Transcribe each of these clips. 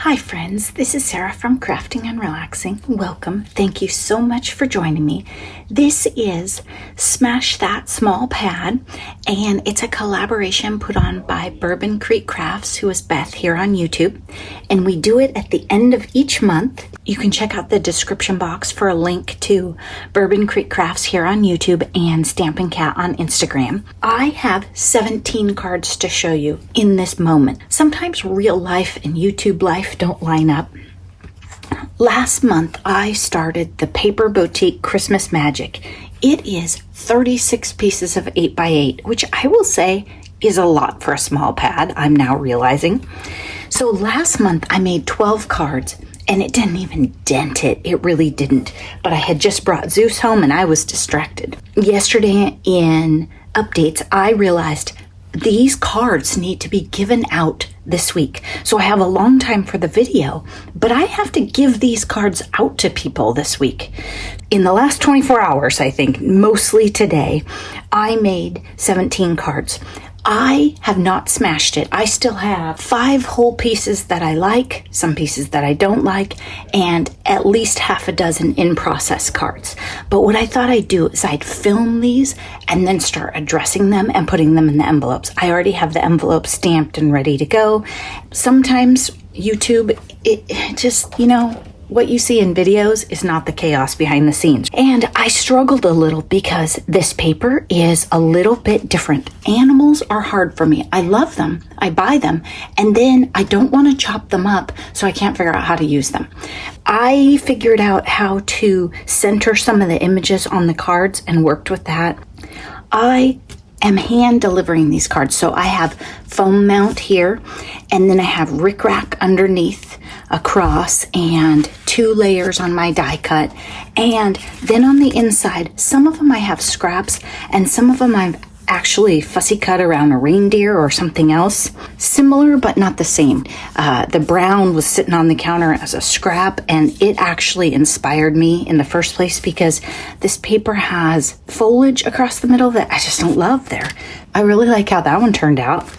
Hi friends, this is Sarah from Crafting and Relaxing. Welcome. Thank you so much for joining me. This is Smash That Small Pad, and it's a collaboration put on by Bourbon Creek Crafts, who is Beth here on YouTube, and we do it at the end of each month. You can check out the description box for a link to Bourbon Creek Crafts here on YouTube and Stampin' Cat on Instagram. I have 17 cards to show you in this moment. Sometimes real life and YouTube life don't line up. Last month, I started the Paper Boutique Christmas Magic. It is 36 pieces of 8x8, which I will say is a lot for a small pad, I'm now realizing. So last month, I made 12 cards, and it didn't even dent it. It really didn't. But I had just brought Zeus home, and I was distracted. Yesterday in updates, I realized these cards need to be given out this week. So I have a long time for the video, but I have to give these cards out to people this week. In the last 24 hours, I think, mostly today, I made 17 cards. I have not smashed it. I still have 5 whole pieces that I like, some pieces that I don't like, and at least half a dozen in-process cards. But what I thought I'd do is I'd film these and then start addressing them and putting them in the envelopes. I already have the envelopes stamped and ready to go. Sometimes YouTube, it just, what you see in videos is not the chaos behind the scenes. And I struggled a little because this paper is a little bit different. Animals are hard for me. I love them. I buy them. And then I don't want to chop them up, so I can't figure out how to use them. I figured out how to center some of the images on the cards and worked with that. I am hand delivering these cards. So I have foam mount here, and then I have rickrack underneath across and 2 layers on my die cut. And then on the inside, some of them I have scraps and some of them I've actually fussy cut around a reindeer or something else. Similar, but not the same. The brown was sitting on the counter as a scrap, and it actually inspired me in the first place because this paper has foliage across the middle that I just don't love there. I really like how that one turned out.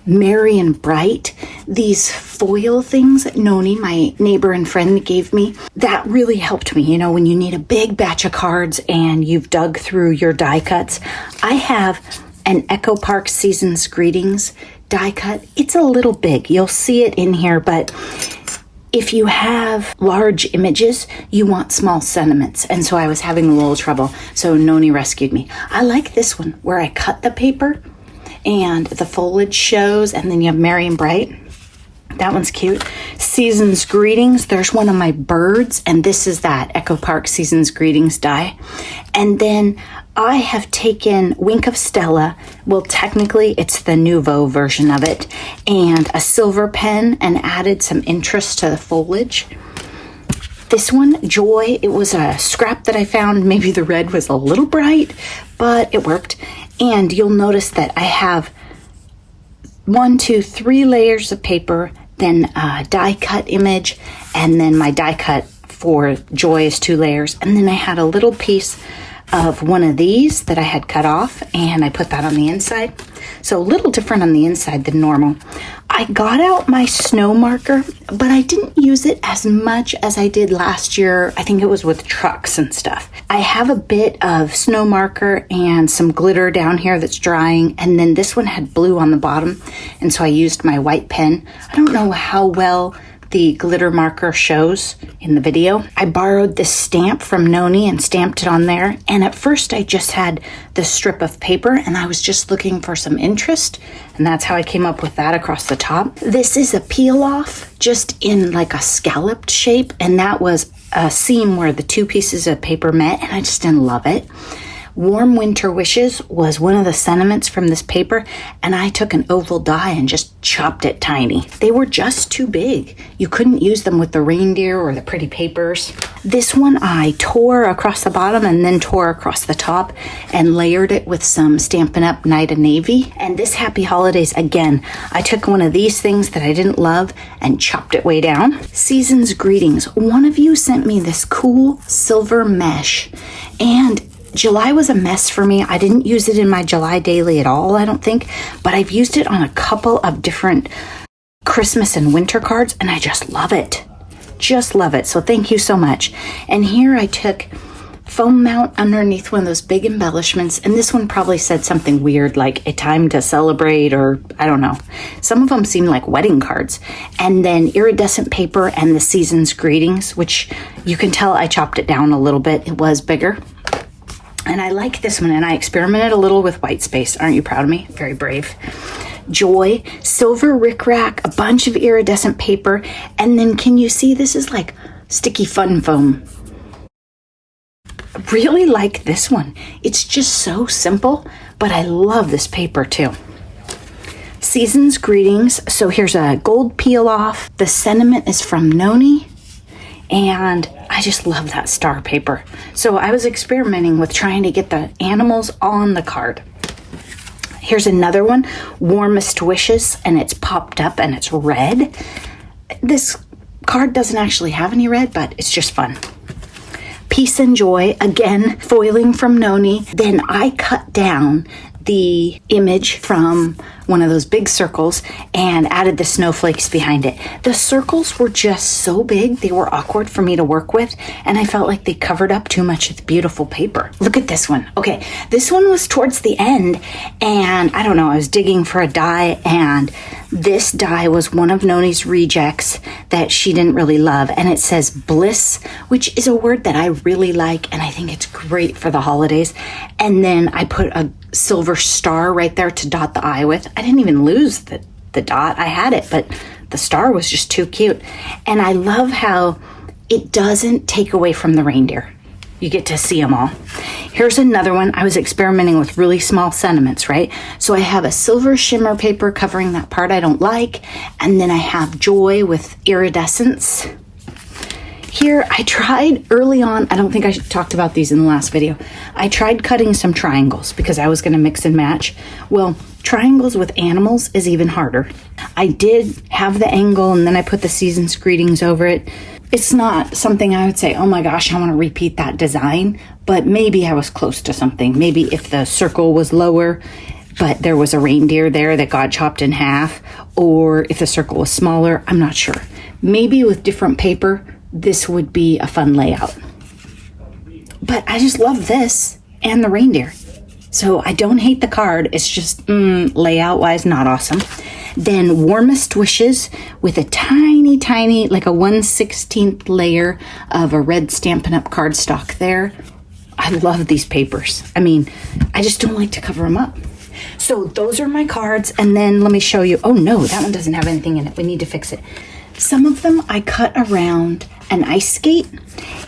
Merry and Bright, these foil things that Noni, my neighbor and friend, gave me, that really helped me. When you need a big batch of cards and you've dug through your die cuts. I have an Echo Park Season's Greetings die cut. It's a little big. You'll see it in here, but if you have large images, you want small sentiments. And so I was having a little trouble. So Noni rescued me. I like this one where I cut the paper and the foliage shows, and then you have Merry and Bright. That one's cute. Season's Greetings. There's one of my birds, and this is that Echo Park Season's Greetings die. And then I have taken Wink of Stella. Well, technically, it's the Nouveau version of it, and a silver pen, and added some interest to the foliage. This one, Joy, it was a scrap that I found. Maybe the red was a little bright, but it worked. And you'll notice that I have 1, 2, 3 layers of paper, then a die cut image, and then my die cut for Joy is 2 layers. And then I had a little piece of one of these that I had cut off, and I put that on the inside. So a little different on the inside than normal. I got out my snow marker, but I didn't use it as much as I did last year. I think it was with trucks and stuff. I have a bit of snow marker and some glitter down here that's drying, and then this one had blue on the bottom, and so I used my white pen. I don't know how well the glitter marker shows in the video. I borrowed this stamp from Noni and stamped it on there, and at first I just had this strip of paper and I was just looking for some interest, and that's how I came up with that across the top. This is a peel off just in like a scalloped shape, and that was a seam where the 2 pieces of paper met, and I just didn't love it. Warm Winter Wishes was one of the sentiments from this paper, and I took an oval die and just chopped it tiny. They were just too big. You couldn't use them with the reindeer or the pretty papers. This one I tore across the bottom and then tore across the top and layered it with some Stampin' Up! Night of Navy. And this Happy Holidays, again, I took one of these things that I didn't love and chopped it way down. Season's Greetings. One of you sent me this cool silver mesh, and July was a mess for me. I didn't use it in my July daily at all, I don't think, but I've used it on a couple of different Christmas and winter cards, and I just love it. Just love it. So thank you so much. And here I took foam mount underneath one of those big embellishments, and this one probably said something weird like a time to celebrate, or I don't know. Some of them seem like wedding cards. And then iridescent paper and the season's greetings, which you can tell I chopped it down a little bit. It was bigger. And I like this one, and I experimented a little with white space. Aren't you proud of me? Very brave. Joy, silver rickrack, a bunch of iridescent paper, and then can you see this is like sticky fun foam. Really like this one. It's just so simple, but I love this paper too. Season's greetings. So here's a gold peel off. The sentiment is from Noni, and I just love that star paper. So I was experimenting with trying to get the animals on the card. Here's another one, warmest wishes, and it's popped up and it's red. This card doesn't actually have any red, but it's just fun. Peace and joy, again, foiling from Noni. Then I cut down the image from one of those big circles and added the snowflakes behind it. The circles were just so big, they were awkward for me to work with, and I felt like they covered up too much of the beautiful paper. Look at this one. Okay, this one was towards the end, and I don't know, I was digging for a die, and this die was one of Noni's rejects that she didn't really love, and it says bliss, which is a word that I really like, and I think it's great for the holidays. And then I put a silver star right there to dot the eye with. I didn't even lose the dot. I had it, but the star was just too cute. And I love how it doesn't take away from the reindeer. You get to see them all. Here's another one. I was experimenting with really small sentiments, right? So I have a silver shimmer paper covering that part I don't like. And then I have joy with iridescence. Here, I tried early on, I don't think I talked about these in the last video. I tried cutting some triangles because I was going to mix and match. Well, triangles with animals is even harder. I did have the angle, and then I put the season's greetings over it. It's not something I would say, oh my gosh, I want to repeat that design, but maybe I was close to something. Maybe if the circle was lower, but there was a reindeer there that got chopped in half, or if the circle was smaller, I'm not sure. Maybe with different paper, this would be a fun layout. But I just love this and the reindeer. So I don't hate the card. It's just layout-wise not awesome. Then warmest wishes with a tiny, like a 1/16 layer of a red Stampin' Up! Cardstock there. I love these papers. I mean, I just don't like to cover them up. So those are my cards. And then let me show you. Oh no, that one doesn't have anything in it. We need to fix it. Some of them I cut around an ice skate,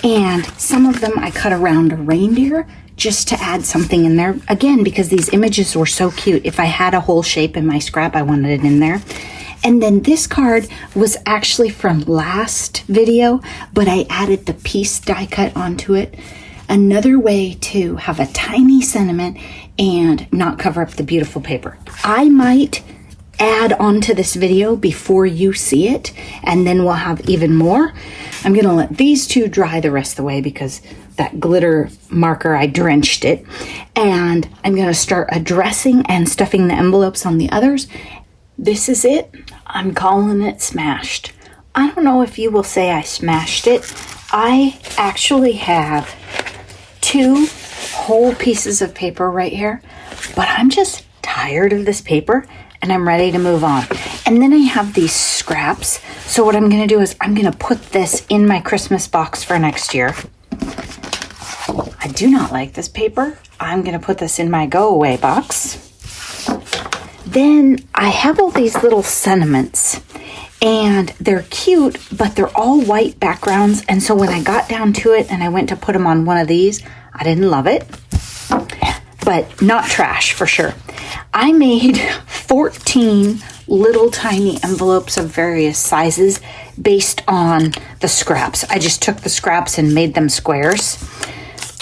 and some of them I cut around a reindeer just to add something in there. Again, because these images were so cute. If I had a whole shape in my scrap, I wanted it in there. And then this card was actually from last video, but I added the piece die cut onto it. Another way to have a tiny sentiment and not cover up the beautiful paper. I might add onto this video before you see it, and then we'll have even more. I'm gonna let these two dry the rest of the way because that glitter marker, I drenched it. And I'm gonna start addressing and stuffing the envelopes on the others. This is it. I'm calling it smashed. I don't know if you will say I smashed it. I actually have 2 whole pieces of paper right here, but I'm just tired of this paper and I'm ready to move on. And then I have these scraps. So what I'm going to do is I'm going to put this in my Christmas box for next year. I do not like this paper. I'm going to put this in my go away box. Then I have all these little sentiments, and they're cute, but they're all white backgrounds. And so when I got down to it and I went to put them on one of these, I didn't love it, but not trash for sure. I made 14 little tiny envelopes of various sizes based on the scraps. I just took the scraps and made them squares.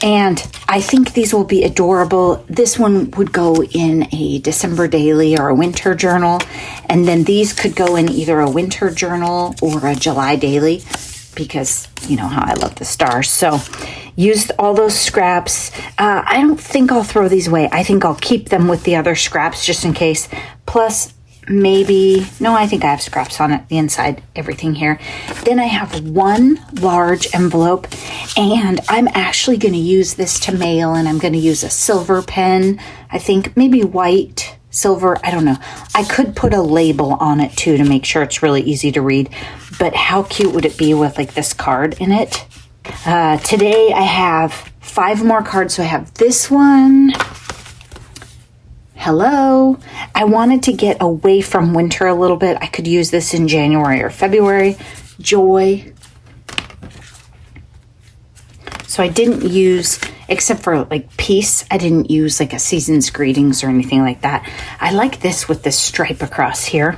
And I think these will be adorable. This one would go in a December daily or a winter journal. And then these could go in either a winter journal or a July daily, because you know how I love the stars. So used all those scraps. I don't think I'll throw these away. I think I'll keep them with the other scraps just in case. Plus, maybe, no, I think I have scraps on it, the inside, everything here. Then I have one large envelope, and I'm actually going to use this to mail, and I'm going to use a silver pen, I think, maybe white, silver, I don't know. I could put a label on it too to make sure it's really easy to read, but how cute would it be with like this card in it? Today I have 5 more cards, so I have this one. Hello. I wanted to get away from winter a little bit. I could use this in January or February. Joy. So I didn't use, except for like peace, I didn't use like a season's greetings or anything like that. I like this with this stripe across here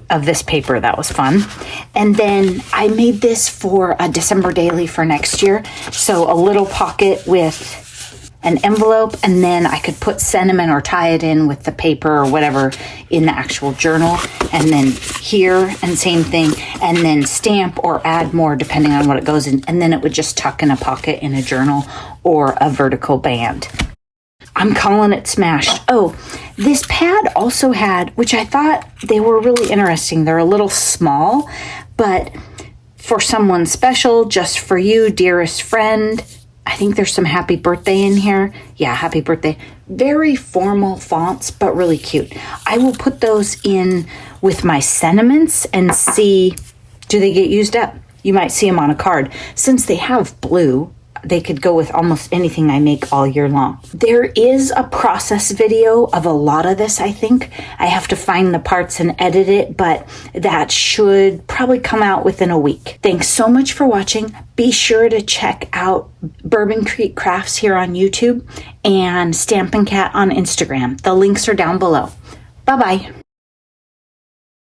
of this paper. That was fun. And then I made this for a December daily for next year. So a little pocket with an envelope, and then I could put sentiment or tie it in with the paper or whatever in the actual journal, and then here, and same thing, and then stamp or add more depending on what it goes in, and then it would just tuck in a pocket in a journal or a vertical band. I'm calling it smashed. Oh, this pad also had, which I thought they were really interesting. They're a little small, but for someone special, just for you, dearest friend. I think there's some happy birthday in here. Yeah, happy birthday. Very formal fonts, but really cute. I will put those in with my sentiments and see, do they get used up? You might see them on a card. Since they have blue, they could go with almost anything I make all year long. There is a process video of a lot of this, I think. I have to find the parts and edit it, but that should probably come out within a week. Thanks so much for watching. Be sure to check out Bourbon Creek Crafts here on YouTube and Stampin' Cat on Instagram. The links are down below. Bye-bye.